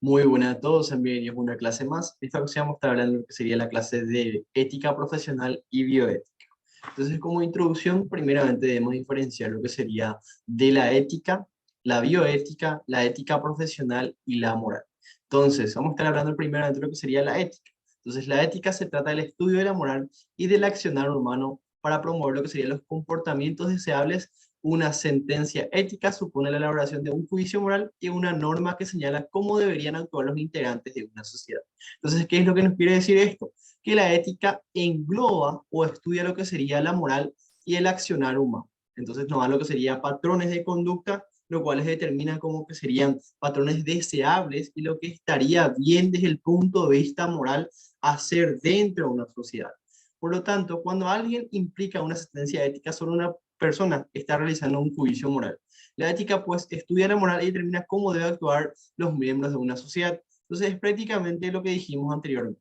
Muy buenas a todos, sean bienvenidos a una clase más. Esta ocasión vamos a estar hablando de lo que sería la clase de ética profesional y bioética. Entonces, como introducción, primeramente debemos diferenciar lo que sería de la ética, la bioética, la ética profesional y la moral. Entonces, vamos a estar hablando primeramente de lo que sería la ética. Entonces, la ética se trata del estudio de la moral y del accionar humano para promover lo que serían los comportamientos deseables. Una sentencia ética supone la elaboración de un juicio moral y una norma que señala cómo deberían actuar los integrantes de una sociedad. Entonces, ¿qué es lo que nos quiere decir esto? Que la ética engloba o estudia lo que sería la moral y el accionar humano. Entonces, nos da lo que sería patrones de conducta, lo cual se determina como que serían patrones deseables y lo que estaría bien desde el punto de vista moral hacer dentro de una sociedad. Por lo tanto, cuando alguien implica una sentencia ética sobre una persona está realizando un juicio moral. La ética, pues, estudia la moral y determina cómo deben actuar los miembros de una sociedad. Entonces, es prácticamente lo que dijimos anteriormente.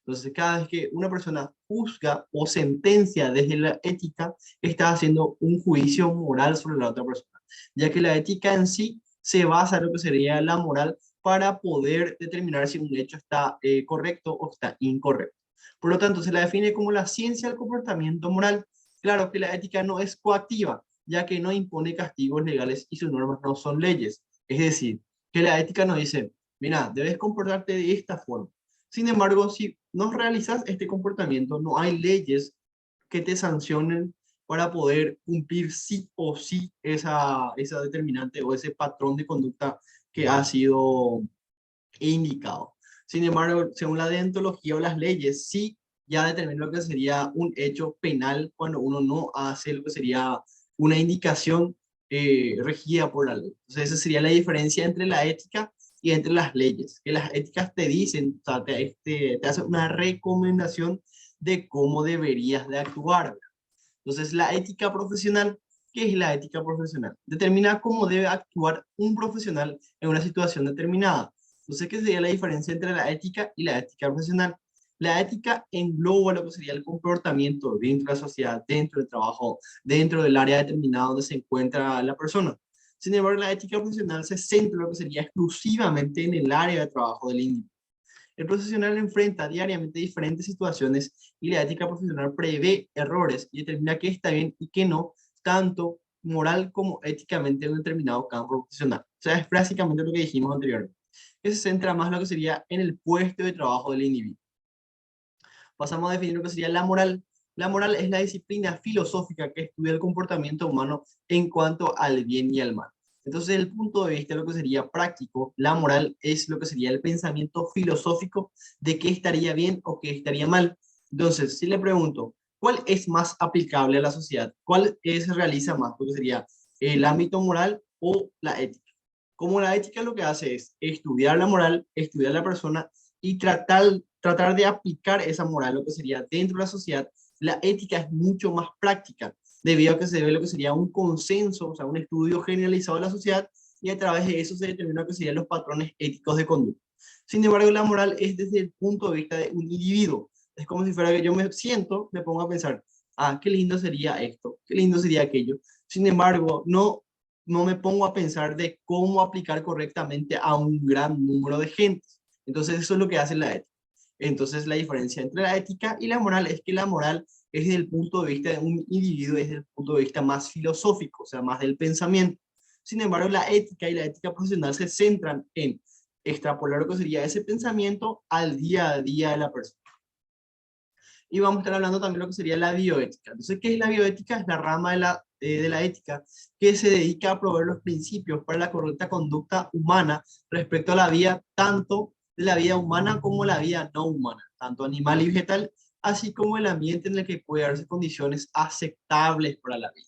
Entonces, cada vez que una persona juzga o sentencia desde la ética, está haciendo un juicio moral sobre la otra persona, ya que la ética en sí se basa en lo que sería la moral para poder determinar si un hecho está correcto o está incorrecto. Por lo tanto, se la define como la ciencia del comportamiento moral. Claro que la ética no es coactiva, ya que no impone castigos legales y sus normas no son leyes. Es decir, que la ética no dice, mira, debes comportarte de esta forma. Sin embargo, si no realizas este comportamiento, no hay leyes que te sancionen para poder cumplir sí o sí esa determinante o ese patrón de conducta que ha sido indicado. Sin embargo, según la deontología o las leyes, sí ya determina lo que sería un hecho penal cuando uno no hace lo que sería una indicación regida por la ley. Entonces, esa sería la diferencia entre la ética y entre las leyes, que las éticas te dicen, o sea, te hacen una recomendación de cómo deberías de actuar. Entonces, la ética profesional, ¿qué es la ética profesional? Determina cómo debe actuar un profesional en una situación determinada. Entonces, ¿qué sería la diferencia entre la ética y la ética profesional? La ética engloba lo que sería el comportamiento dentro de la sociedad, dentro del trabajo, dentro del área determinada donde se encuentra la persona. Sin embargo, la ética profesional se centra en lo que sería exclusivamente en el área de trabajo del individuo. El profesional enfrenta diariamente diferentes situaciones y la ética profesional prevé errores y determina qué está bien y qué no, tanto moral como éticamente en un determinado campo profesional. O sea, es básicamente lo que dijimos anteriormente, que se centra más en lo que sería en el puesto de trabajo del individuo. Pasamos a definir lo que sería la moral. La moral es la disciplina filosófica que estudia el comportamiento humano en cuanto al bien y al mal. Entonces, desde el punto de vista de lo que sería práctico, la moral es lo que sería el pensamiento filosófico de qué estaría bien o qué estaría mal. Entonces, si le pregunto, ¿cuál es más aplicable a la sociedad? ¿Cuál se realiza más? Porque sería el ámbito moral o la ética. Como la ética lo que hace es estudiar la moral, estudiar la persona y tratar de aplicar esa moral, lo que sería dentro de la sociedad. La ética es mucho más práctica, debido a que se ve lo que sería un consenso, o sea, un estudio generalizado de la sociedad, y a través de eso se determina lo que serían los patrones éticos de conducta. Sin embargo, la moral es desde el punto de vista de un individuo. Es como si fuera que yo me siento, me pongo a pensar, ah, qué lindo sería esto, qué lindo sería aquello. Sin embargo, no me pongo a pensar de cómo aplicar correctamente a un gran número de gente. Entonces, eso es lo que hace la ética. Entonces, la diferencia entre la ética y la moral es que la moral es desde el punto de vista de un individuo, es desde el punto de vista más filosófico, o sea, más del pensamiento. Sin embargo, la ética y la ética profesional se centran en extrapolar lo que sería ese pensamiento al día a día de la persona. Y vamos a estar hablando también de lo que sería la bioética. Entonces, ¿qué es la bioética? Es la rama de la ética que se dedica a proveer los principios para la correcta conducta humana respecto a la vida, tanto de la vida humana como la vida no humana, tanto animal y vegetal, así como el ambiente en el que puede darse condiciones aceptables para la vida.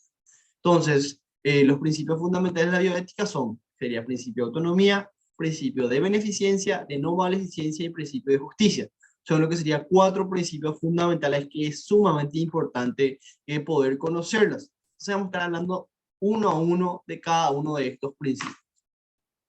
Entonces, los principios fundamentales de la bioética son, sería principio de autonomía, principio de beneficencia, de no maleficencia y principio de justicia. Son lo que serían cuatro principios fundamentales que es sumamente importante poder conocerlos. Entonces vamos a estar hablando uno a uno de cada uno de estos principios.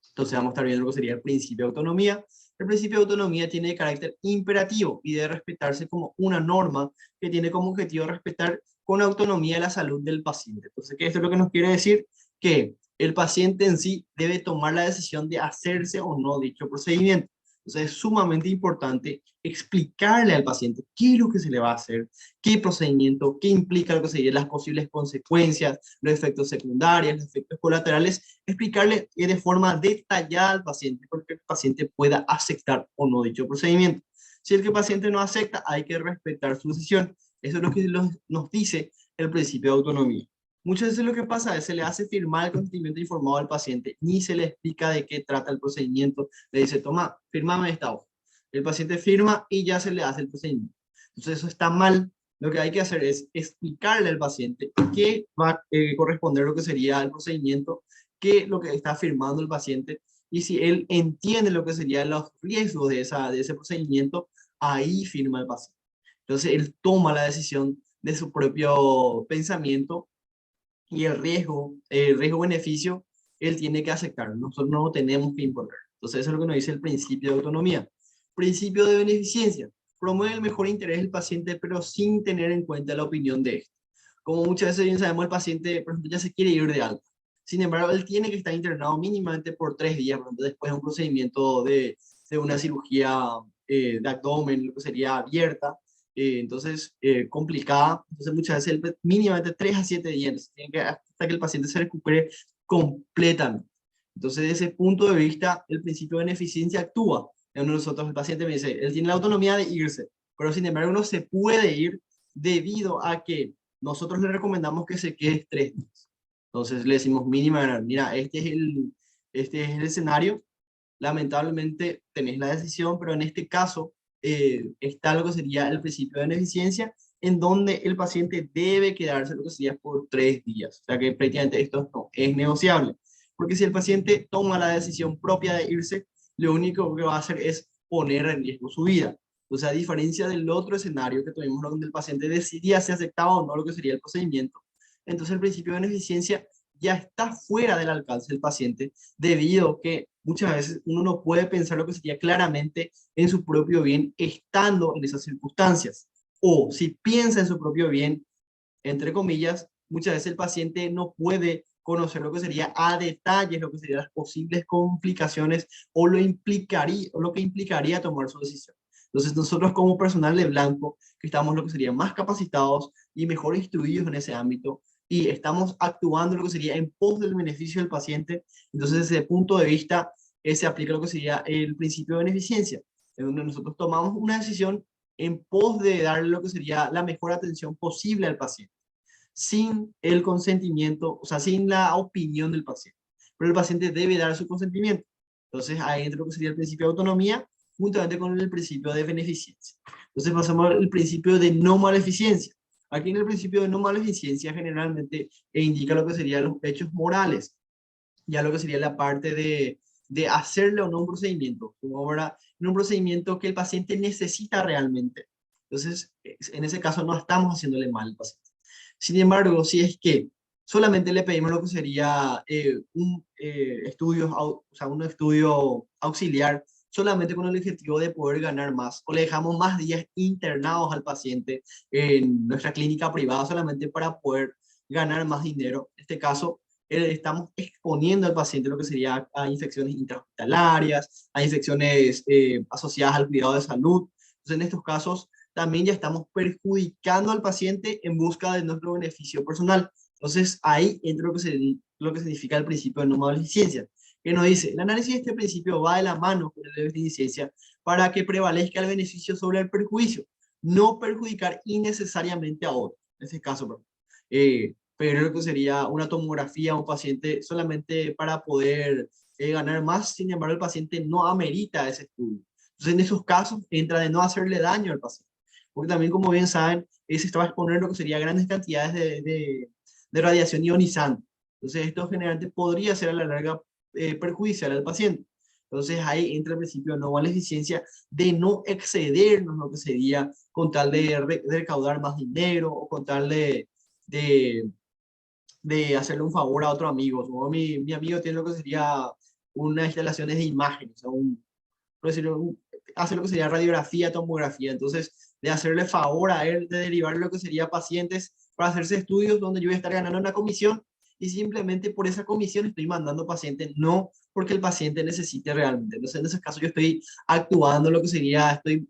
Entonces vamos a estar viendo lo que sería el principio de autonomía. El principio de autonomía tiene carácter imperativo y debe respetarse como una norma que tiene como objetivo respetar con autonomía la salud del paciente. Entonces, ¿qué esto es lo que nos quiere decir? Que el paciente en sí debe tomar la decisión de hacerse o no dicho procedimiento. Entonces es sumamente importante explicarle al paciente qué es lo que se le va a hacer, qué procedimiento, qué implica lo que serían las posibles consecuencias, los efectos secundarios, los efectos colaterales, explicarle de forma detallada al paciente para que el paciente pueda aceptar o no dicho procedimiento. Si el que el paciente no acepta, hay que respetar su decisión. Eso es lo que nos dice el principio de autonomía. Muchas veces lo que pasa es que se le hace firmar el consentimiento informado al paciente, ni se le explica de qué trata el procedimiento. Le dice, toma, firmame esta hoja. El paciente firma y ya se le hace el procedimiento. Entonces eso está mal. Lo que hay que hacer es explicarle al paciente qué va a corresponder lo que sería el procedimiento, qué es lo que está firmando el paciente, y si él entiende lo que serían los riesgos de ese procedimiento, ahí firma el paciente. Entonces él toma la decisión de su propio pensamiento y el riesgo-beneficio, él tiene que aceptar. Nosotros no lo tenemos que imponer. Entonces eso es lo que nos dice el principio de autonomía. Principio de beneficencia. Promueve el mejor interés del paciente, pero sin tener en cuenta la opinión de éste. Como muchas veces bien sabemos, el paciente, por ejemplo, ya se quiere ir de alta. Sin embargo, él tiene que estar internado mínimamente por 3 días, por ejemplo, después de un procedimiento de una cirugía de abdomen, lo que sería abierta, entonces complicada. Entonces muchas veces mínimamente 3 a 7 días, hasta que el paciente se recupere completamente. Entonces, desde ese punto de vista, el principio de beneficencia actúa. En nosotros, el paciente me dice, él tiene la autonomía de irse, pero sin embargo no se puede ir debido a que nosotros le recomendamos que se quede 3 días. Entonces le decimos mínima, mira, este es el escenario, lamentablemente tenés la decisión, pero en este caso está lo que sería el principio de beneficencia, en donde el paciente debe quedarse lo que sería por 3 días. O sea que prácticamente esto no es negociable. Porque si el paciente toma la decisión propia de irse, lo único que va a hacer es poner en riesgo su vida. O sea, a diferencia del otro escenario que tuvimos donde el paciente decidía si aceptaba o no lo que sería el procedimiento, entonces el principio de beneficencia ya está fuera del alcance del paciente, debido a que muchas veces uno no puede pensar lo que sería claramente en su propio bien estando en esas circunstancias. O si piensa en su propio bien, entre comillas, muchas veces el paciente no puede conocer lo que sería a detalles, lo que serían las posibles complicaciones o lo que implicaría tomar su decisión. Entonces nosotros como personal de blanco, que estamos lo que sería más capacitados y mejor instruidos en ese ámbito, y estamos actuando lo que sería en pos del beneficio del paciente, entonces desde ese punto de vista se aplica lo que sería el principio de beneficencia, en donde nosotros tomamos una decisión en pos de darle lo que sería la mejor atención posible al paciente, sin el consentimiento, o sea, sin la opinión del paciente. Pero el paciente debe dar su consentimiento. Entonces, ahí entra lo que sería el principio de autonomía, juntamente con el principio de beneficencia. Entonces, pasamos al principio de no maleficencia. Aquí en el principio de no maleficencia generalmente indica lo que serían los hechos morales, ya lo que sería la parte de hacerle o no un procedimiento, como ahora en un procedimiento que el paciente necesita realmente. Entonces, en ese caso no estamos haciéndole mal al paciente. Sin embargo, si es que solamente le pedimos lo que sería o sea, un estudio auxiliar, solamente con el objetivo de poder ganar más, o le dejamos más días internados al paciente en nuestra clínica privada solamente para poder ganar más dinero, en este caso, estamos exponiendo al paciente lo que sería a infecciones intrahospitalarias, a infecciones asociadas al cuidado de salud. Entonces, en estos casos, también ya estamos perjudicando al paciente en busca de nuestro beneficio personal. Entonces, ahí entra lo que significa el principio de no maleficencia, que nos dice, el análisis de este principio va de la mano con el de beneficencia para que prevalezca el beneficio sobre el perjuicio, no perjudicar innecesariamente a otro. En este caso, pero lo que sería una tomografía a un paciente solamente para poder ganar más, sin embargo, el paciente no amerita ese estudio. Entonces, en esos casos, entra de no hacerle daño al paciente. Porque también, como bien saben, se estaba exponiendo lo que sería grandes cantidades de radiación ionizante. Entonces, esto generalmente podría ser a la larga perjudicial al paciente. Entonces, ahí entra el principio de no maleficencia, de no excedernos lo que sería con tal de recaudar más dinero o con tal de, de hacerle un favor a otro amigo. Como mi amigo tiene lo que sería unas instalaciones de imágenes, o sea, por decirlo, hace lo que sería radiografía, tomografía. Entonces, de hacerle favor a él, de derivar lo que sería pacientes para hacerse estudios donde yo voy a estar ganando una comisión y simplemente por esa comisión estoy mandando paciente, no porque el paciente necesite realmente. Entonces, en ese caso yo estoy actuando lo que sería, estoy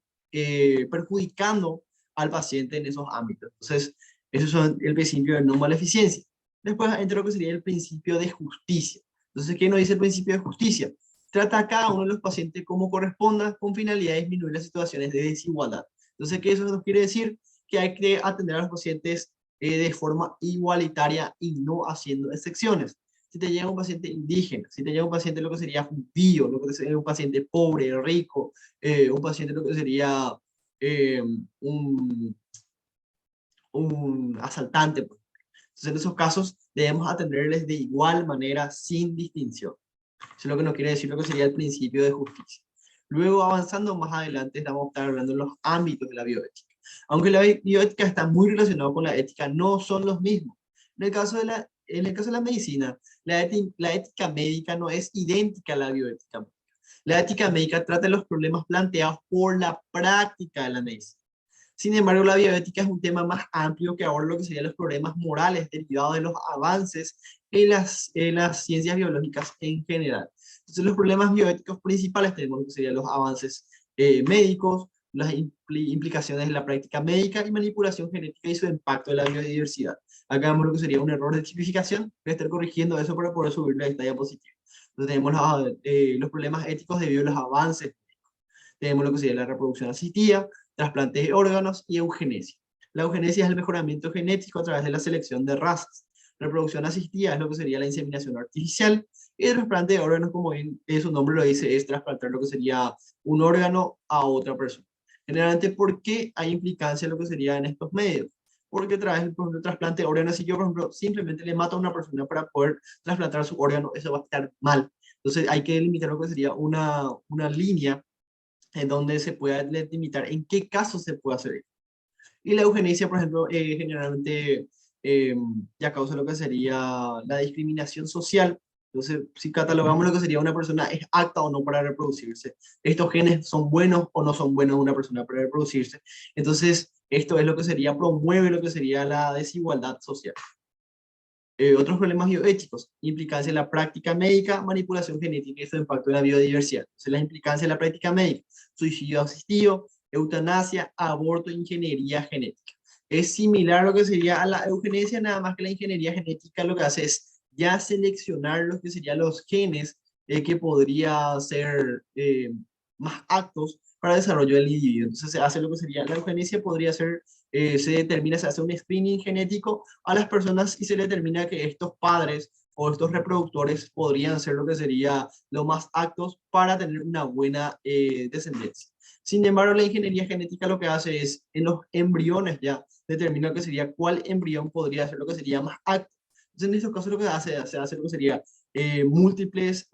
perjudicando al paciente en esos ámbitos. Entonces, eso es el principio de no maleficencia. Después entra lo que sería el principio de justicia. Entonces, ¿qué nos dice el principio de justicia? Trata a cada uno de los pacientes como corresponda con finalidad de disminuir las situaciones de desigualdad. Entonces, ¿qué eso nos quiere decir? Que hay que atender a los pacientes de forma igualitaria y no haciendo excepciones. Si te llega un paciente indígena, si te llega un paciente lo que sería judío, lo que sería un paciente pobre, rico, un paciente lo que sería eh, un, un asaltante, pues. Entonces, en esos casos debemos atenderles de igual manera, sin distinción. Eso es lo que nos quiere decir lo que sería el principio de justicia. Luego, avanzando más adelante, vamos a estar hablando de los ámbitos de la bioética. Aunque la bioética está muy relacionada con la ética, no son los mismos. En el caso de la medicina, la ética médica no es idéntica a la bioética. La ética médica trata de los problemas planteados por la práctica de la medicina. Sin embargo, la bioética es un tema más amplio que aborda lo que serían los problemas morales derivados de los avances en las ciencias biológicas en general. Entonces, los problemas bioéticos principales tenemos lo que serían los avances médicos, las implicaciones de la práctica médica y manipulación genética y su impacto en la biodiversidad. Acá vemos lo que sería un error de tipificación. Voy a estar corrigiendo eso para poder subirle a esta diapositiva. Entonces, tenemos los problemas éticos debido a los avances. Tenemos lo que sería la reproducción asistida, trasplantes de órganos y eugenesia. La eugenesia es el mejoramiento genético a través de la selección de razas. Reproducción asistida es lo que sería la inseminación artificial. Y el trasplante de órganos, como bien su nombre lo dice, es trasplantar lo que sería un órgano a otra persona. Generalmente, ¿por qué hay implicancia en lo que sería en estos medios? Porque a través del, por ejemplo, trasplante de órganos, si yo, por ejemplo, simplemente le mato a una persona para poder trasplantar su órgano, eso va a estar mal. Entonces hay que delimitar lo que sería una línea en donde se pueda delimitar en qué casos se puede hacer. Y la eugenesia, por ejemplo, generalmente ya causa lo que sería la discriminación social. Entonces, si catalogamos lo que sería una persona es apta o no para reproducirse, estos genes son buenos o no son buenos de una persona para reproducirse. Entonces, esto es lo que sería, promueve lo que sería la desigualdad social. Otros problemas bioéticos, implicancia en la práctica médica, manipulación genética y su impacto en la biodiversidad. Entonces, las implicancias en la práctica médica, suicidio asistido, eutanasia, aborto, ingeniería genética. Es similar a lo que sería a la eugenesia, nada más que la ingeniería genética lo que hace es ya seleccionar lo que serían los genes que podría ser más aptos para el desarrollo del individuo. Entonces se hace lo que sería la eugenesia, podría ser, se determina, se hace un screening genético a las personas y se determina que estos padres o estos reproductores podrían ser lo que sería lo más aptos para tener una buena descendencia. Sin embargo, la ingeniería genética lo que hace es, en los embriones ya, determina que sería cuál embrión podría ser lo que sería más apto. Entonces, en estos casos lo que se hace lo que sería múltiples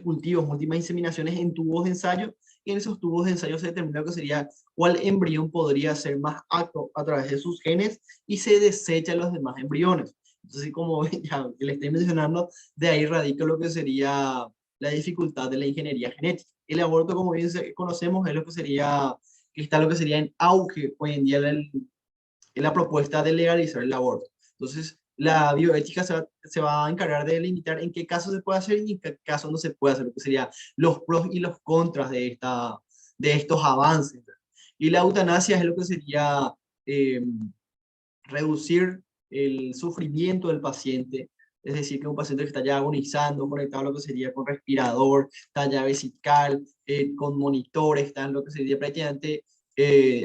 cultivos, múltiples inseminaciones en tubos de ensayo, y en esos tubos de ensayo se determina que sería cuál embrión podría ser más apto a través de sus genes y se desechan los demás embriones. Entonces, como ya le estoy mencionando, de ahí radica lo que sería la dificultad de la ingeniería genética. El aborto, como bien conocemos, es lo que sería, que está lo que sería en auge hoy en día en la propuesta de legalizar el aborto. Entonces, la bioética se va a encargar de limitar en qué casos se puede hacer y en qué casos no se puede hacer, lo que serían los pros y los contras de estos avances. Y la eutanasia es lo que sería eh, reducir el sufrimiento del paciente, es decir, que un paciente que está ya agonizando, conectado a lo que sería con respirador, está ya vesical, con monitores, está en lo que sería prácticamente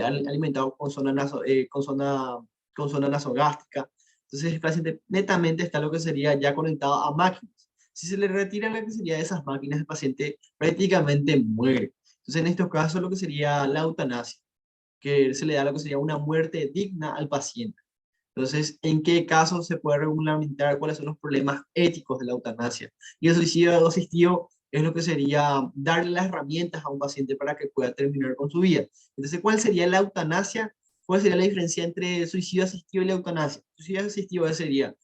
alimentado con zona nasogástrica. Entonces el paciente netamente está lo que sería ya conectado a máquinas. Si se le retira lo que sería de esas máquinas, el paciente prácticamente muere. Entonces en estos casos lo que sería la eutanasia, que se le da lo que sería una muerte digna al paciente. Entonces, ¿en qué casos se puede regulamentar cuáles son los problemas éticos de la eutanasia? Y el suicidio asistido es lo que sería darle las herramientas a un paciente para que pueda terminar con su vida. Entonces, ¿cuál sería la eutanasia? ¿Cuál sería la diferencia entre el suicidio asistido y la eutanasia? El suicidio asistido sería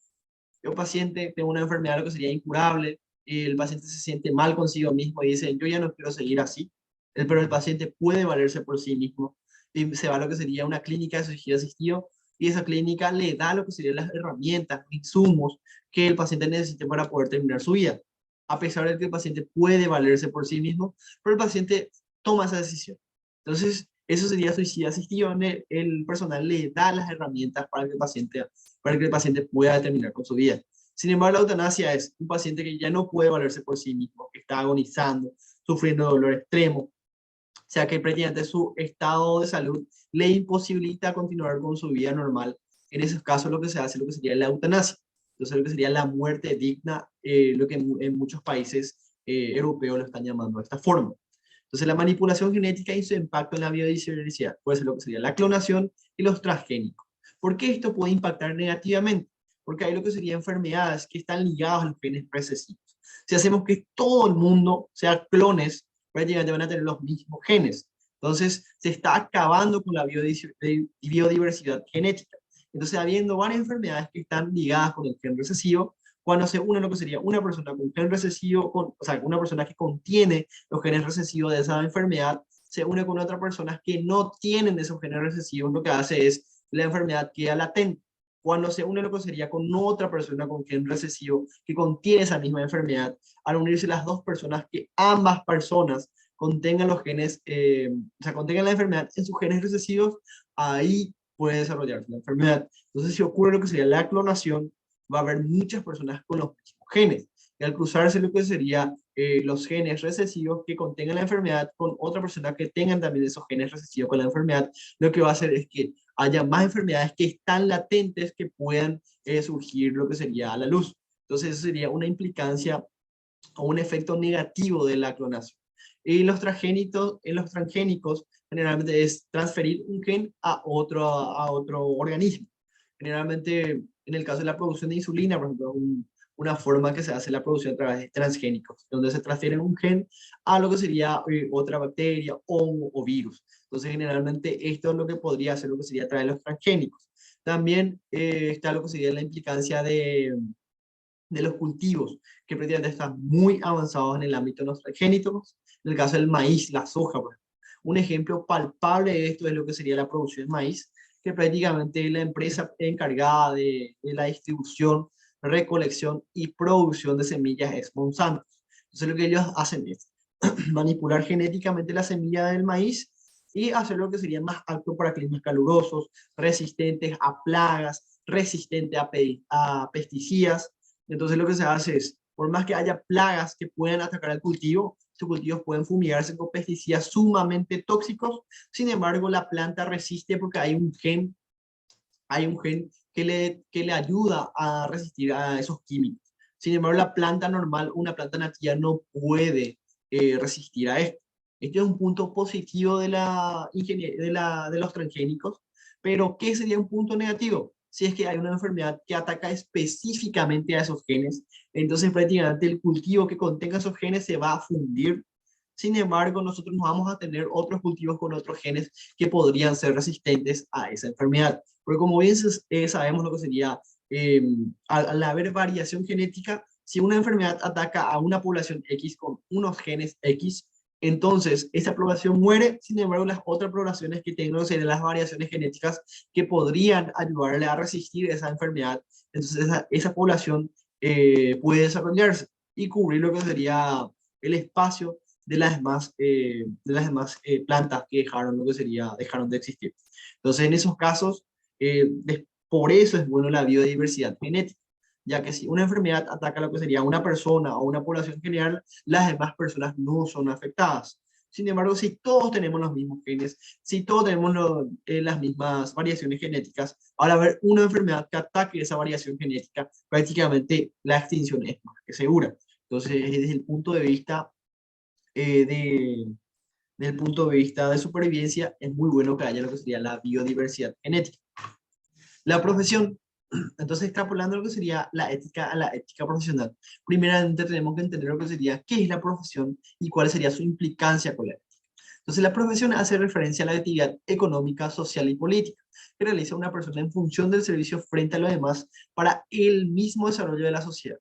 que un paciente tiene una enfermedad lo que sería incurable, y el paciente se siente mal consigo mismo y dice, yo ya no quiero seguir así, pero el paciente puede valerse por sí mismo y se va a lo que sería una clínica de suicidio asistido y esa clínica le da lo que serían las herramientas, insumos que el paciente necesite para poder terminar su vida. A pesar de que el paciente puede valerse por sí mismo, pero el paciente toma esa decisión. Entonces, eso sería suicidio asistido, donde el personal le da las herramientas para que el paciente pueda terminar con su vida. Sin embargo, la eutanasia es un paciente que ya no puede valerse por sí mismo, que está agonizando, sufriendo dolor extremo, o sea que prácticamente su estado de salud le imposibilita continuar con su vida normal. En esos casos lo que se hace, lo que sería la eutanasia. Entonces lo que sería la muerte digna, lo que en muchos países europeos lo están llamando de esta forma. Entonces la manipulación genética y su impacto en la biodiversidad puede ser lo que sería la clonación y los transgénicos. ¿Por qué esto puede impactar negativamente? Porque hay lo que serían enfermedades que están ligadas a los genes recesivos. Si hacemos que todo el mundo sea clones, prácticamente van a tener los mismos genes. Entonces, se está acabando con la biodiversidad genética. Entonces, habiendo varias enfermedades que están ligadas con el gen recesivo, cuando se une lo que sería una persona con gen recesivo, o sea, una persona que contiene los genes recesivos de esa enfermedad, se une con otras personas que no tienen esos genes recesivos, lo que hace es la enfermedad queda latente. Cuando se une lo que sería con otra persona con gen recesivo que contiene esa misma enfermedad, al unirse las dos personas, que ambas personas contengan los genes, o sea, contengan la enfermedad en sus genes recesivos, ahí puede desarrollarse la enfermedad. Entonces, si ocurre lo que sería la clonación, va a haber muchas personas con los mismos genes. Y al cruzarse lo que sería los genes recesivos que contengan la enfermedad con otra persona que tengan también esos genes recesivos con la enfermedad, lo que va a hacer es que haya más enfermedades que están latentes que puedan surgir lo que sería a la luz. Entonces, eso sería una implicancia o un efecto negativo de la clonación. Y los transgénicos generalmente es transferir un gen a otro organismo. Generalmente, en el caso de la producción de insulina, por ejemplo, una forma que se hace la producción a través de transgénicos, donde se transfiere un gen a lo que sería otra bacteria, hongo o virus. Entonces, generalmente, esto es lo que podría hacer lo que sería a través de los transgénicos. También está lo que sería la implicancia de los cultivos, que prácticamente están muy avanzados en el ámbito de los transgénicos. En el caso del maíz, la soja, por ejemplo. Un ejemplo palpable de esto es lo que sería la producción de maíz, que prácticamente la empresa encargada de la distribución, recolección y producción de semillas es Monsanto. Entonces lo que ellos hacen es manipular genéticamente la semilla del maíz y hacer lo que sería más apto para climas calurosos, resistentes a plagas, resistentes a pesticidas. Entonces lo que se hace es, por más que haya plagas que puedan atacar al cultivo, estos cultivos pueden fumigarse con pesticidas sumamente tóxicos. Sin embargo, la planta resiste porque hay un gen que le ayuda a resistir a esos químicos. Sin embargo, la planta normal, una planta nativa, no puede resistir a esto. Este es un punto positivo de de los transgénicos, pero ¿qué sería un punto negativo? Si es que hay una enfermedad que ataca específicamente a esos genes, entonces prácticamente el cultivo que contenga esos genes se va a fundir. Sin embargo, nosotros no vamos a tener otros cultivos con otros genes que podrían ser resistentes a esa enfermedad. Porque como bien sabemos lo que sería, al haber variación genética, si una enfermedad ataca a una población X con unos genes X, entonces esa población muere. Sin embargo, las otras poblaciones que tengan serían las variaciones genéticas que podrían ayudarle a resistir esa enfermedad. Entonces esa población puede desarrollarse y cubrir lo que sería el espacio de las demás plantas que dejaron lo que sería, dejaron de existir. Entonces, en esos casos, por eso es bueno la biodiversidad genética, ya que si una enfermedad ataca lo que sería una persona o una población general, las demás personas no son afectadas. Sin embargo, si todos tenemos los mismos genes, si todos tenemos las mismas variaciones genéticas, al haber una enfermedad que ataque esa variación genética, prácticamente la extinción es más que segura. Entonces, desde el punto de vista eh, de, del punto de vista de supervivencia, es muy bueno que haya lo que sería la biodiversidad genética. La profesión, entonces extrapolando lo que sería la ética a la ética profesional, primeramente tenemos que entender lo que sería qué es la profesión y cuál sería su implicancia con la ética. Entonces la profesión hace referencia a la actividad económica, social y política que realiza una persona en función del servicio frente a los demás para el mismo desarrollo de la sociedad.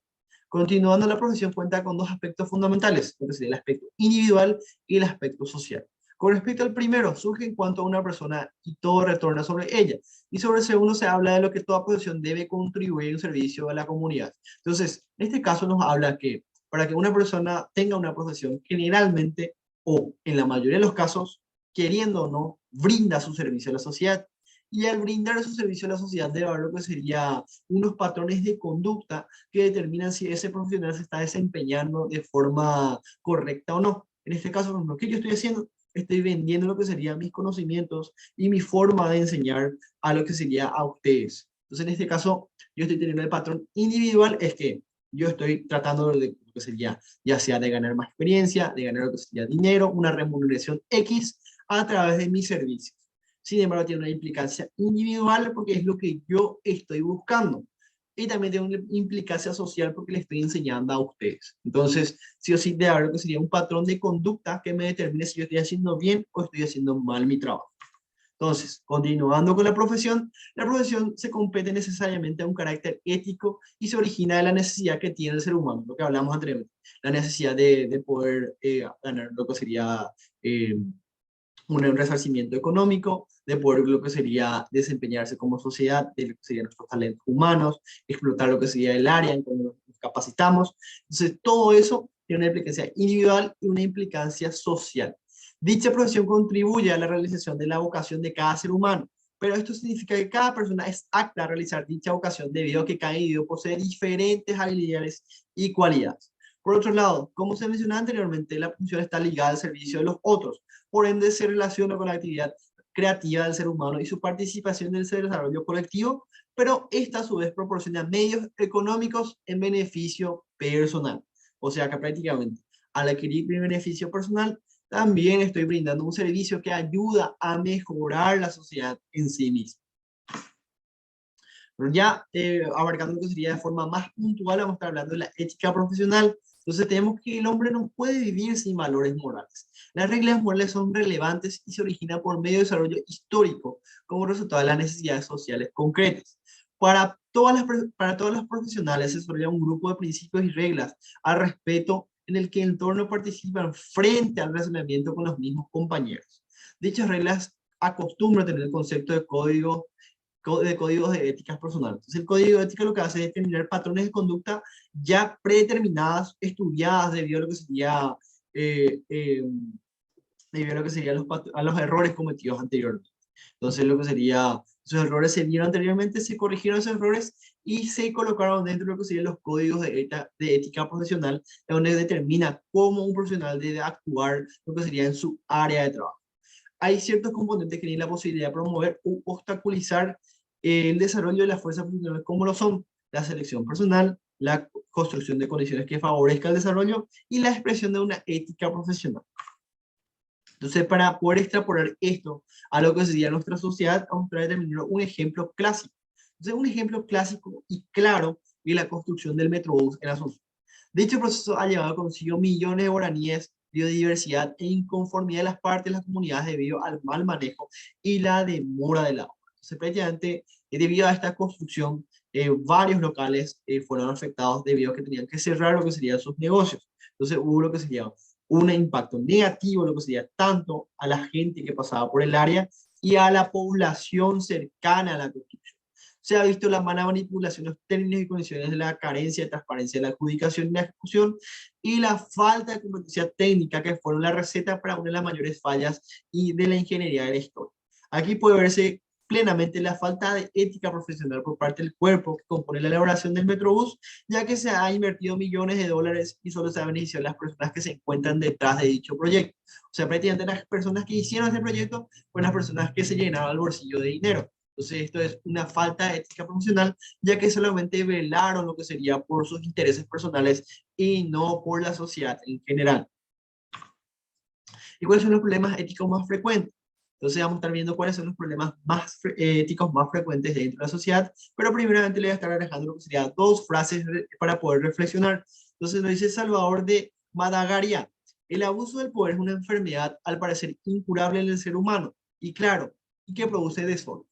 Continuando, la profesión cuenta con dos aspectos fundamentales, lo que sería el aspecto individual y el aspecto social. Con respecto al primero, surge en cuanto a una persona y todo retorna sobre ella. Y sobre el segundo se habla de lo que toda profesión debe contribuir en servicio a la comunidad. Entonces, en este caso nos habla que para que una persona tenga una profesión, generalmente, o en la mayoría de los casos, queriendo o no, brinda su servicio a la sociedad. Y al brindar su servicio a la sociedad debe haber lo que sería unos patrones de conducta que determinan si ese profesional se está desempeñando de forma correcta o no. En este caso, lo que yo estoy haciendo, estoy vendiendo lo que serían mis conocimientos y mi forma de enseñar a lo que sería a ustedes. Entonces, en este caso, yo estoy teniendo el patrón individual, es que yo estoy tratando de lo que sería, ya sea de ganar más experiencia, de ganar lo que sería dinero, una remuneración X a través de mis servicios. Sin embargo, tiene una implicancia individual porque es lo que yo estoy buscando. Y también tiene una implicancia social porque le estoy enseñando a ustedes. Entonces, sí o sí, de haber lo que sería un patrón de conducta que me determine si yo estoy haciendo bien o estoy haciendo mal mi trabajo. Entonces, continuando con la profesión se compete necesariamente a un carácter ético y se origina de la necesidad que tiene el ser humano, lo que hablamos anteriormente, la necesidad de poder ganar lo que sería eh, un resarcimiento económico, de poder lo que sería desempeñarse como sociedad, de lo que serían nuestros talentos humanos, explotar lo que sería el área en cómo nos capacitamos. Entonces, todo eso tiene una implicancia individual y una implicancia social. Dicha profesión contribuye a la realización de la vocación de cada ser humano, pero esto significa que cada persona es apta a realizar dicha vocación debido a que cada individuo posee diferentes habilidades y cualidades. Por otro lado, como se mencionó anteriormente, la función está ligada al servicio de los otros, por ende se relaciona con la actividad creativa del ser humano y su participación en el desarrollo colectivo, pero esta a su vez proporciona medios económicos en beneficio personal. O sea que prácticamente al adquirir mi beneficio personal, también estoy brindando un servicio que ayuda a mejorar la sociedad en sí misma. Pero ya abarcando lo que sería de forma más puntual, vamos a estar hablando de la ética profesional. Entonces tenemos que el hombre no puede vivir sin valores morales. Las reglas morales son relevantes y se originan por medio de desarrollo histórico como resultado de las necesidades sociales concretas. Para todas las profesionales se desarrolla un grupo de principios y reglas al respeto en el que el entorno participan frente al relacionamiento con los mismos compañeros. Dichas reglas acostumbran tener el concepto de códigos de ética personal. Entonces, el código de ética lo que hace es determinar patrones de conducta ya predeterminadas, estudiadas debido a lo que sería, eh, eh, debido a lo que sería a los errores cometidos anteriormente. Entonces, lo que sería, esos errores se vieron anteriormente, se corrigieron esos errores y se colocaron dentro de lo que serían los códigos de ética profesional, donde determina cómo un profesional debe actuar, lo que sería en su área de trabajo. Hay ciertos componentes que tienen la posibilidad de promover u obstaculizar el desarrollo de las fuerzas profesionales, como lo son la selección personal, la construcción de condiciones que favorezcan el desarrollo y la expresión de una ética profesional. Entonces, para poder extrapolar esto a lo que sería nuestra sociedad, vamos a determinar un ejemplo clásico. Entonces, un ejemplo clásico y claro es la construcción del Metrobús en Asunción. Dicho proceso ha llevado consigo millones de guaraníes, biodiversidad e inconformidad de las partes de las comunidades debido al mal manejo y la demora de la obra. Entonces, prácticamente, debido a esta construcción, varios locales fueron afectados debido a que tenían que cerrar lo que serían sus negocios. Entonces, hubo lo que sería un impacto negativo, lo que sería tanto a la gente que pasaba por el área y a la población cercana a la construcción. Se ha visto la mala manipulación de los términos y condiciones de la carencia de transparencia de la adjudicación y la ejecución y la falta de competencia técnica que fueron la receta para una de las mayores fallas y de la ingeniería de la historia. Aquí puede verse plenamente la falta de ética profesional por parte del cuerpo que compone la elaboración del Metrobús, ya que se ha invertido millones de dólares y solo se ha beneficiado a las personas que se encuentran detrás de dicho proyecto. O sea, prácticamente las personas que hicieron este proyecto fueron las personas que se llenaron el bolsillo de dinero. Entonces, esto es una falta de ética profesional, ya que solamente velaron lo que sería por sus intereses personales y no por la sociedad en general. ¿Y cuáles son los problemas éticos más frecuentes? Entonces vamos a estar viendo cuáles son los problemas más éticos más frecuentes dentro de la sociedad, pero primeramente le voy a estar dejando lo que sería dos frases para poder reflexionar. Entonces nos dice Salvador de Madagaria: el abuso del poder es una enfermedad al parecer incurable en el ser humano, y claro, y que produce desorden.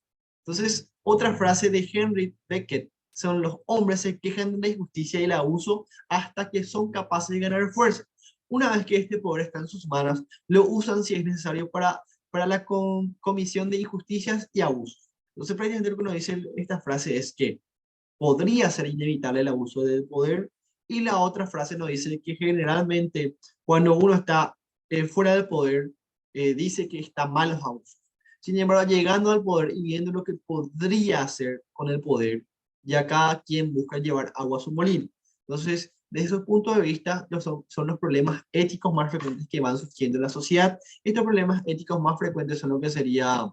Entonces, otra frase de Henry Beckett son: los hombres se quejan de la injusticia y el abuso hasta que son capaces de ganar fuerza. Una vez que este poder está en sus manos, lo usan si es necesario para la comisión de injusticias y abusos. Entonces, prácticamente lo que nos dice esta frase es que podría ser inevitable el abuso del poder, y la otra frase nos dice que generalmente cuando uno está fuera del poder, dice que está mal los abusos. Sin embargo, llegando al poder y viendo lo que podría hacer con el poder, ya cada quien busca llevar agua a su molino. Entonces, desde esos puntos de vista, son los problemas éticos más frecuentes que van surgiendo en la sociedad. Estos problemas éticos más frecuentes son lo que sería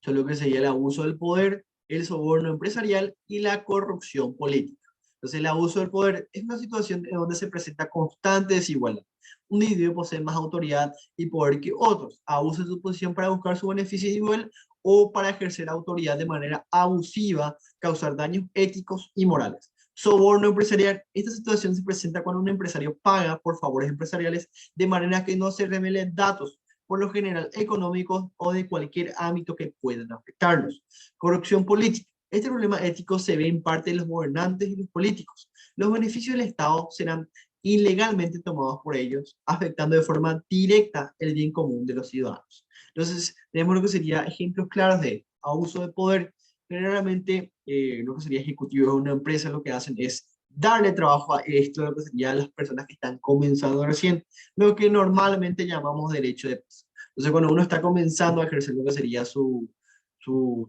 el abuso del poder, el soborno empresarial y la corrupción política. Entonces, el abuso del poder es una situación en donde se presenta constante desigualdad. Un individuo posee más autoridad y poder que otros, abusa de su posición para buscar su beneficio individual o para ejercer autoridad de manera abusiva, causar daños éticos y morales. Soborno empresarial. Esta situación se presenta cuando un empresario paga por favores empresariales de manera que no se revelen datos, por lo general económicos o de cualquier ámbito que puedan afectarlos. Corrupción política. Este problema ético se ve en parte de los gobernantes y los políticos. Los beneficios del Estado serán ilegalmente tomados por ellos, afectando de forma directa el bien común de los ciudadanos. Entonces, tenemos lo que sería ejemplos claros de abuso de poder. Generalmente, lo que sería ejecutivo de una empresa lo que hacen es darle trabajo a esto, lo que serían las personas que están comenzando recién, lo que normalmente llamamos derecho de piso. Entonces, cuando uno está comenzando a ejercer lo que sería su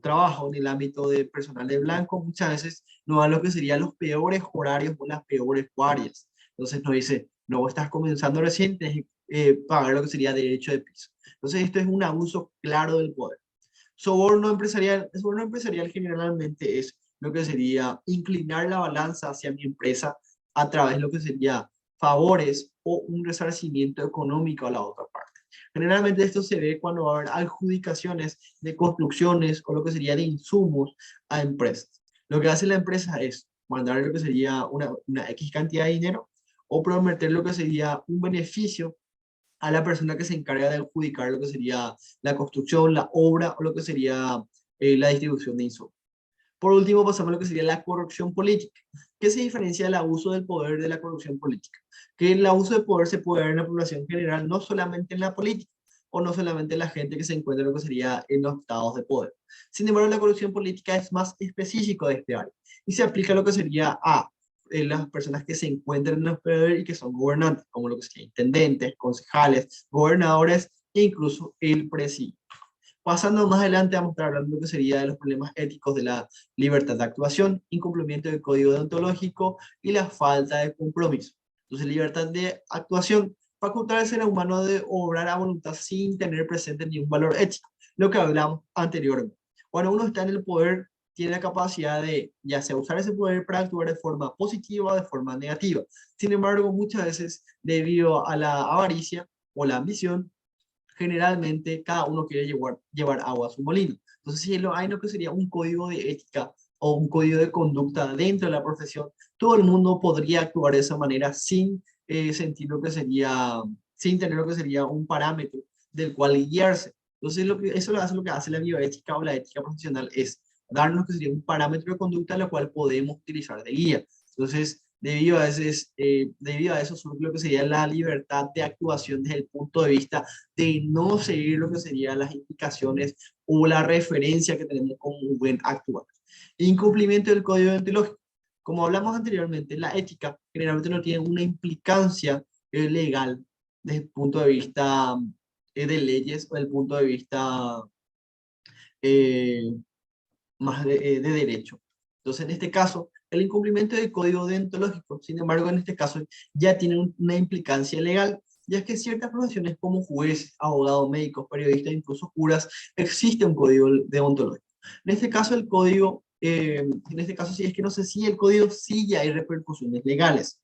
trabajo en el ámbito de personal de blanco, muchas veces nos dan lo que serían los peores horarios o las peores guardias. Entonces nos dice, no, estás comenzando recién, tienes que pagar lo que sería derecho de piso. Entonces esto es un abuso claro del poder. Soborno empresarial. El soborno empresarial generalmente es lo que sería inclinar la balanza hacia mi empresa a través de lo que sería favores o un resarcimiento económico a la otra parte. Generalmente esto se ve cuando va a haber adjudicaciones de construcciones o lo que sería de insumos a empresas. Lo que hace la empresa es mandar lo que sería una X cantidad de dinero o prometer lo que sería un beneficio a la persona que se encarga de adjudicar lo que sería la construcción, la obra o lo que sería la distribución de insumos. Por último, pasamos a lo que sería la corrupción política. ¿Qué se diferencia del abuso del poder de la corrupción política? Que el abuso de poder se puede dar en la población general, no solamente en la política, o no solamente en la gente que se encuentra en lo que sería en los estados de poder. Sin embargo, la corrupción política es más específico de este área y se aplica a lo que sería a las personas que se encuentran en los poderes y que son gobernantes, como lo que sería intendentes, concejales, gobernadores e incluso el presidente. Pasando más adelante vamos a estar hablando de lo que sería de los problemas éticos de la libertad de actuación, incumplimiento del código deontológico y la falta de compromiso. Entonces, libertad de actuación, facultar al ser humano de obrar a voluntad sin tener presente ningún valor ético, lo que hablamos anteriormente. Cuando uno está en el poder, tiene la capacidad de ya sea usar ese poder para actuar de forma positiva o de forma negativa. Sin embargo, muchas veces, debido a la avaricia o la ambición, generalmente cada uno quiere llevar agua a su molino. Entonces, si hay lo que sería un código de ética o un código de conducta dentro de la profesión, todo el mundo podría actuar de esa manera sin sentir lo que sería, sin tener lo que sería un parámetro del cual guiarse. Entonces, eso lo que hace la bioética o la ética profesional es darnos lo que sería un parámetro de conducta, lo cual podemos utilizar de guía. Entonces, debido a eso surge lo que sería la libertad de actuación desde el punto de vista de no seguir lo que serían las indicaciones o la referencia que tenemos como un buen actuar. Incumplimiento del código deontológico. Como hablamos anteriormente, la ética generalmente no tiene una implicancia legal desde el punto de vista de leyes o del punto de vista eh, más de derecho. Entonces, en este caso, el incumplimiento del código deontológico, sin embargo, en este caso ya tiene una implicancia legal, ya que ciertas profesiones como jueces, abogados, médicos, periodistas, incluso curas, existe un código deontológico. En este caso, en este caso, sí es que no sé si el código sí ya hay repercusiones legales.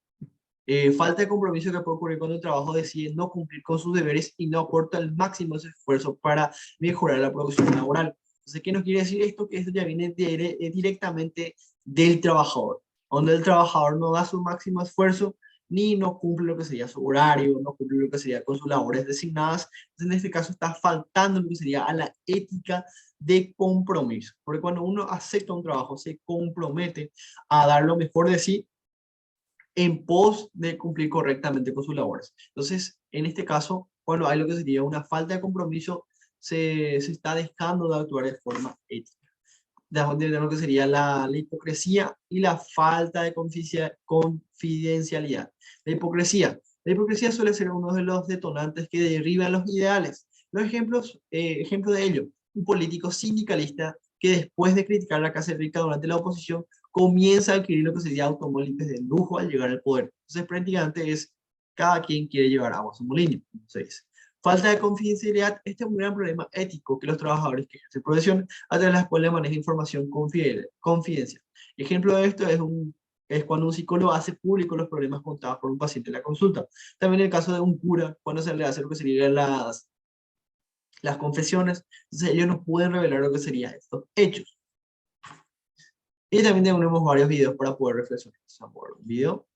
Falta de compromiso que puede ocurrir cuando el trabajo decide no cumplir con sus deberes y no aporta el máximo de su esfuerzo para mejorar la producción laboral. Entonces, ¿qué nos quiere decir esto? Que esto ya viene directamente del trabajador, donde el trabajador no da su máximo esfuerzo ni no cumple lo que sería su horario, no cumple lo que sería con sus labores designadas. Entonces, en este caso está faltando lo que sería a la ética de compromiso, porque cuando uno acepta un trabajo, se compromete a dar lo mejor de sí en pos de cumplir correctamente con sus labores. Entonces, en este caso, cuando hay lo que sería una falta de compromiso, se está dejando de actuar de forma ética. De lo que sería la hipocresía y la falta de confidencialidad. La hipocresía suele ser uno de los detonantes que derriban los ideales. Los ejemplos de ello, un político sindicalista que después de criticar la clase rica durante la oposición, comienza a adquirir lo que sería automóviles de lujo al llegar al poder. Entonces prácticamente es cada quien quiere llevar agua a su molino, como se dice. Falta de confidencialidad, este es un gran problema ético que los trabajadores que ejercen profesión a través de la escuela manejan información confidencial. Ejemplo de esto es cuando un psicólogo hace público los problemas contados por un paciente en la consulta. También en el caso de un cura, cuando se le hace lo que serían las confesiones, entonces ellos no pueden revelar lo que serían estos hechos. Y también tenemos varios videos para poder reflexionar. Vamos a ver un video.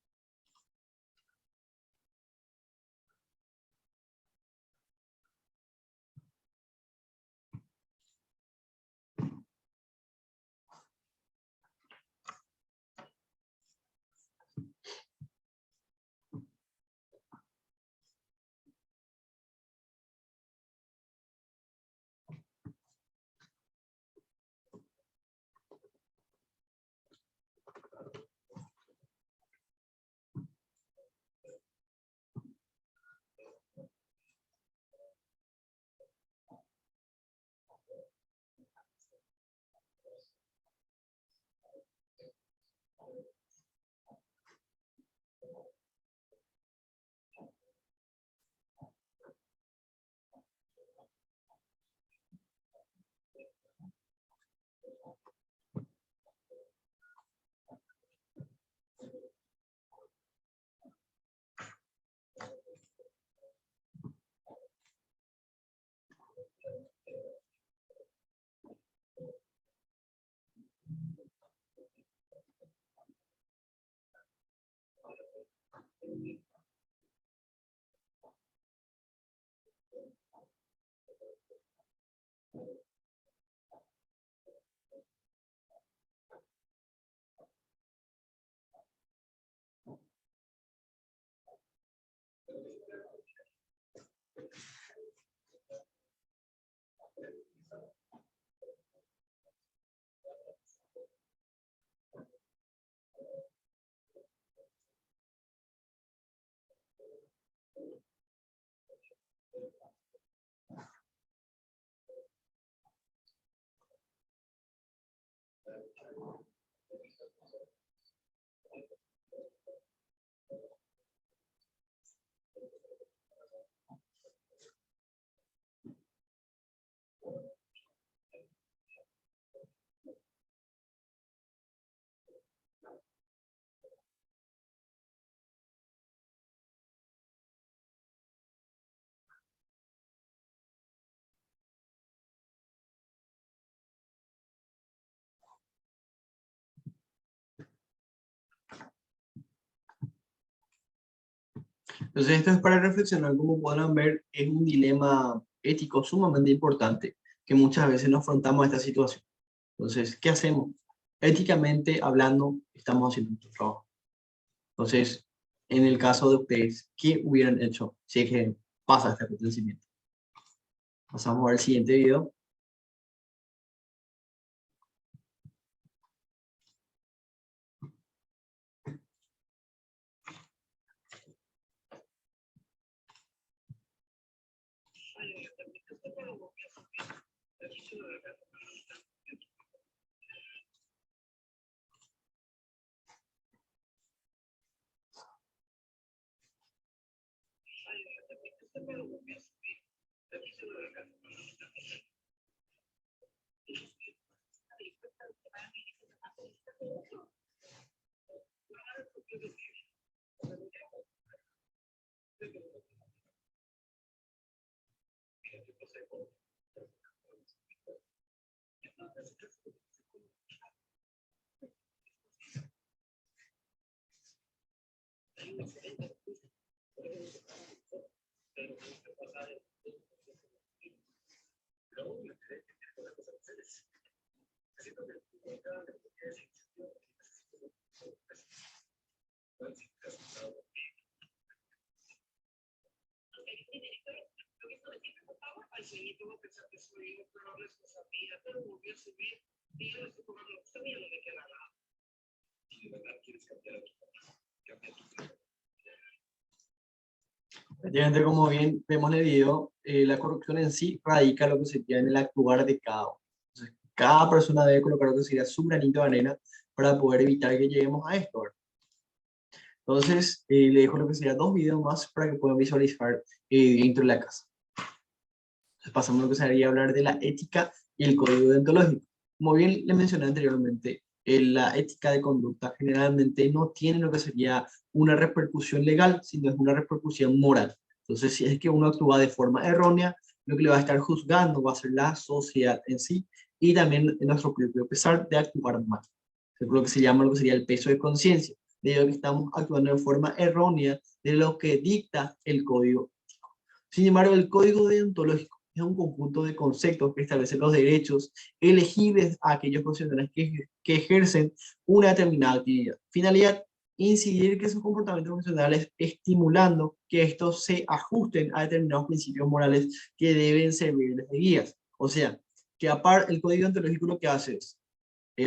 Entonces, esto es para reflexionar. Como podrán ver, es un dilema ético sumamente importante que muchas veces nos afrontamos a esta situación. Entonces, ¿qué hacemos? Éticamente hablando, estamos haciendo nuestro trabajo. Entonces, en el caso de ustedes, ¿qué hubieran hecho si es que pasa este acontecimiento? Pasamos al siguiente video. Efectivamente, como bien vemos en el video, la corrupción en sí radica lo que sería en el actuar de cada uno. Entonces, cada persona debe colocar lo que sería su granito de arena para poder evitar que lleguemos a esto, ¿verdad? Entonces, le dejo lo que sería 2 videos más para que puedan visualizar dentro de la casa. Entonces, pasamos a lo que sería hablar de la ética y el código deontológico. Como bien le mencioné anteriormente, la ética de conducta generalmente no tiene lo que sería una repercusión legal, sino es una repercusión moral. Entonces, si es que uno actúa de forma errónea, lo que le va a estar juzgando va a ser la sociedad en sí y también nuestro propio pesar de actuar mal. Es lo que se llama lo que sería el peso de conciencia, debido a que estamos actuando de forma errónea de lo que dicta el código. Sin embargo, el código deontológico es un conjunto de conceptos que establecen los derechos elegibles a aquellos profesionales que ejercen una determinada actividad. Finalidad, incidir que sus comportamientos profesionales estimulando que estos se ajusten a determinados principios morales que deben servirles de guías. O sea, que aparte el código deontológico lo que hace es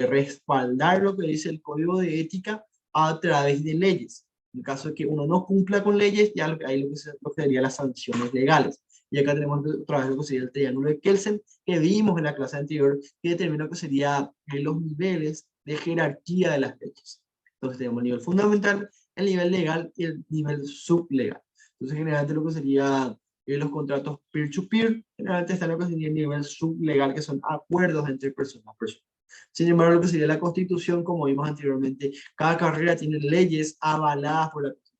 respaldar lo que dice el código de ética a través de leyes. En caso de que uno no cumpla con leyes, ya hay lo que serían las sanciones legales. Y acá tenemos otra vez lo que sería el triángulo de Kelsen, que vimos en la clase anterior, que determina lo que serían los niveles de jerarquía de las leyes. Entonces tenemos el nivel fundamental, el nivel legal y el nivel sublegal. Entonces generalmente lo que sería los contratos peer-to-peer, generalmente está lo que sería el nivel sublegal, que son acuerdos entre personas a personas. Sin embargo, lo que sería la Constitución, como vimos anteriormente, cada carrera tiene leyes avaladas por la Constitución,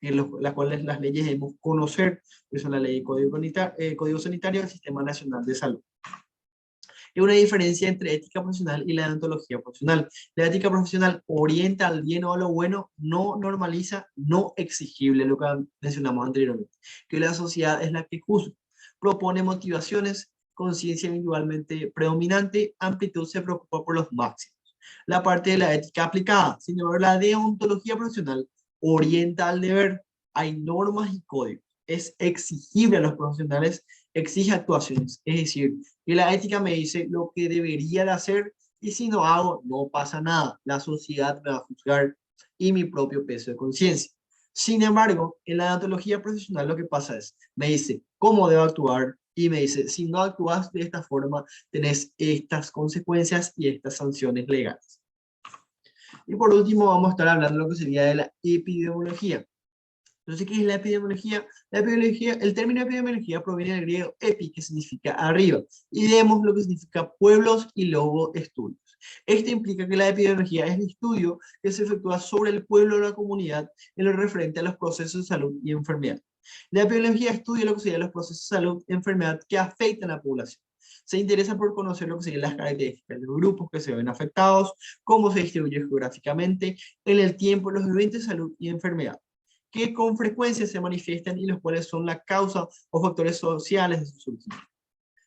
en las cuales las leyes debemos conocer, que son la ley de Código Sanitario y el Sistema Nacional de Salud. Hay una diferencia entre ética profesional y la deontología profesional. La ética profesional orienta al bien o a lo bueno, no normaliza, no exigible, lo que mencionamos anteriormente, que la sociedad es la que juzga, propone motivaciones, conciencia individualmente predominante, amplitud se preocupa por los máximos. La parte de la ética aplicada, sin embargo, la deontología profesional orienta al deber, hay normas y códigos, es exigible a los profesionales, exige actuaciones, es decir, que la ética me dice lo que debería de hacer y si no hago, no pasa nada, la sociedad me va a juzgar y mi propio peso de conciencia. Sin embargo, en la deontología profesional lo que pasa es, me dice cómo debo actuar y me dice, si no actúas de esta forma, tenés estas consecuencias y estas sanciones legales. Y por último, vamos a estar hablando de lo que sería de la epidemiología. Entonces, ¿qué es la epidemiología? La epidemiología, el término epidemiología proviene del griego epi, que significa arriba, y vemos lo que significa pueblos y luego estudios. Esto implica que la epidemiología es el estudio que se efectúa sobre el pueblo o la comunidad en lo referente a los procesos de salud y enfermedad. La epidemiología estudia lo que serían los procesos de salud y enfermedad que afectan a la población. Se interesa por conocer lo que serían las características de los grupos que se ven afectados, cómo se distribuye geográficamente, en el tiempo, los eventos de salud y enfermedad que con frecuencia se manifiestan y los cuales son la causa o factores sociales de su surgimiento.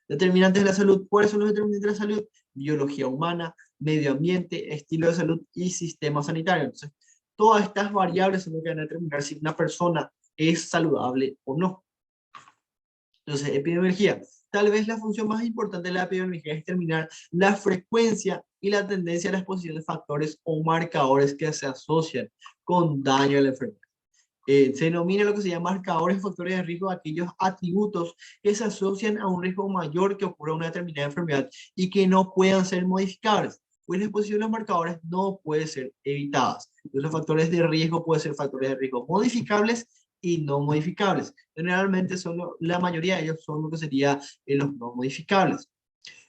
Determinantes de la salud. ¿Cuáles son los determinantes de la salud? Biología humana, medio ambiente, estilo de salud y sistema sanitario. Entonces, todas estas variables son lo que van a determinar si una persona es saludable o no. Entonces, epidemiología. Tal vez la función más importante de la epidemiología es determinar la frecuencia y la tendencia a la exposición de factores o marcadores que se asocian con daño a la enfermedad. Se denomina lo que se llama marcadores y factores de riesgo, aquellos atributos que se asocian a un riesgo mayor que ocurra una determinada enfermedad y que no puedan ser modificables. Pues la exposición de los marcadores no puede ser evitadas. Entonces, los factores de riesgo pueden ser factores de riesgo modificables y no modificables. Generalmente la mayoría de ellos son lo que serían los no modificables.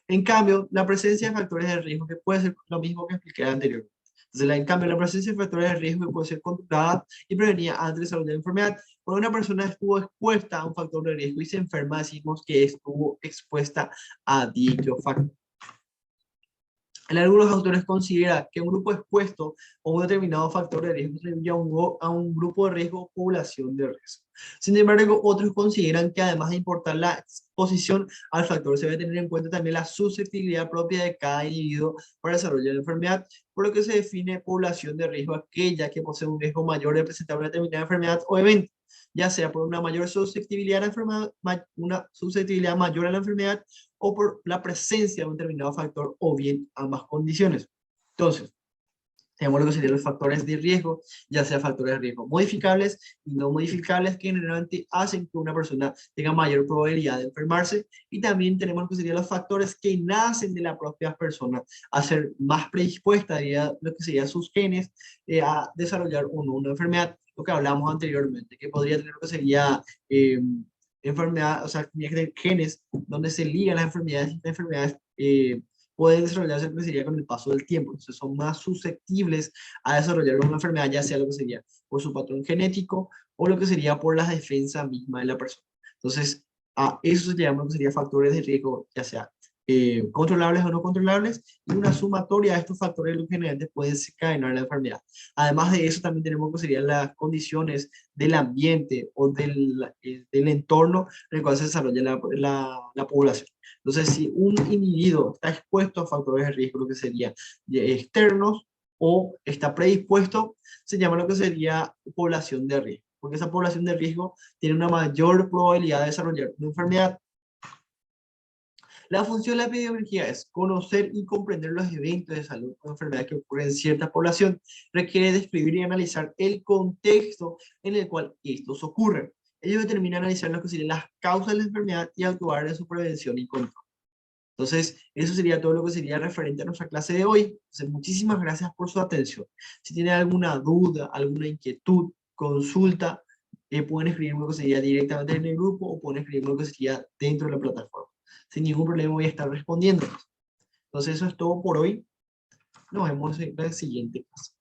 En cambio, la presencia de factores de riesgo, que puede ser lo mismo que expliqué anteriormente. Entonces, en cambio, la presencia de factores de riesgo que puede ser controlada y prevenida antes de salud de enfermedad. Cuando una persona estuvo expuesta a un factor de riesgo y se enferma, decimos que estuvo expuesta a dicho factor. En algunos autores considera que un grupo expuesto a un determinado factor de riesgo se a un grupo de riesgo o población de riesgo. Sin embargo, otros consideran que además de importar la exposición al factor, se debe tener en cuenta también la susceptibilidad propia de cada individuo para desarrollar la enfermedad, por lo que se define población de riesgo aquella que posee un riesgo mayor de presentar una determinada enfermedad o evento, ya sea por una mayor susceptibilidad a la enfermedad, una susceptibilidad mayor a la enfermedad o por la presencia de un determinado factor o bien ambas condiciones. Entonces, tenemos lo que serían los factores de riesgo, ya sea factores de riesgo modificables y no modificables, que generalmente hacen que una persona tenga mayor probabilidad de enfermarse. Y también tenemos lo que serían los factores que nacen de la propia persona a ser más predispuesta, a lo que serían sus genes, a desarrollar o no una enfermedad, lo que hablamos anteriormente, que podría tener lo que sería enfermedad, o sea, tenía que tener genes donde se ligan las enfermedades, y estas enfermedades pueden desarrollarse lo que sería con el paso del tiempo. Entonces son más susceptibles a desarrollar una enfermedad, ya sea lo que sería por su patrón genético o lo que sería por la defensa misma de la persona. Entonces, a eso se llama lo que sería factores de riesgo, ya sea controlables o no controlables, y una sumatoria de estos factores lo que generalmente puede desencadenar la enfermedad. Además de eso, también tenemos lo que serían las condiciones del ambiente o del entorno en el cual se desarrolla la población. Entonces, si un individuo está expuesto a factores de riesgo, lo que sería externos, o está predispuesto, se llama lo que sería población de riesgo, porque esa población de riesgo tiene una mayor probabilidad de desarrollar una enfermedad. La función de la epidemiología es conocer y comprender los eventos de salud o enfermedades que ocurren en cierta población. Requiere describir y analizar el contexto en el cual estos ocurren. Ello determina analizar lo que serían las causas de la enfermedad y actuar en su prevención y control. Entonces, eso sería todo lo que sería referente a nuestra clase de hoy. Entonces, muchísimas gracias por su atención. Si tienen alguna duda, alguna inquietud, consulta, pueden escribirme lo que sería directamente en el grupo o pueden escribirme lo que sería dentro de la plataforma. Sin ningún problema voy a estar respondiendo. Entonces, eso es todo por hoy. Nos vemos en la siguiente clase.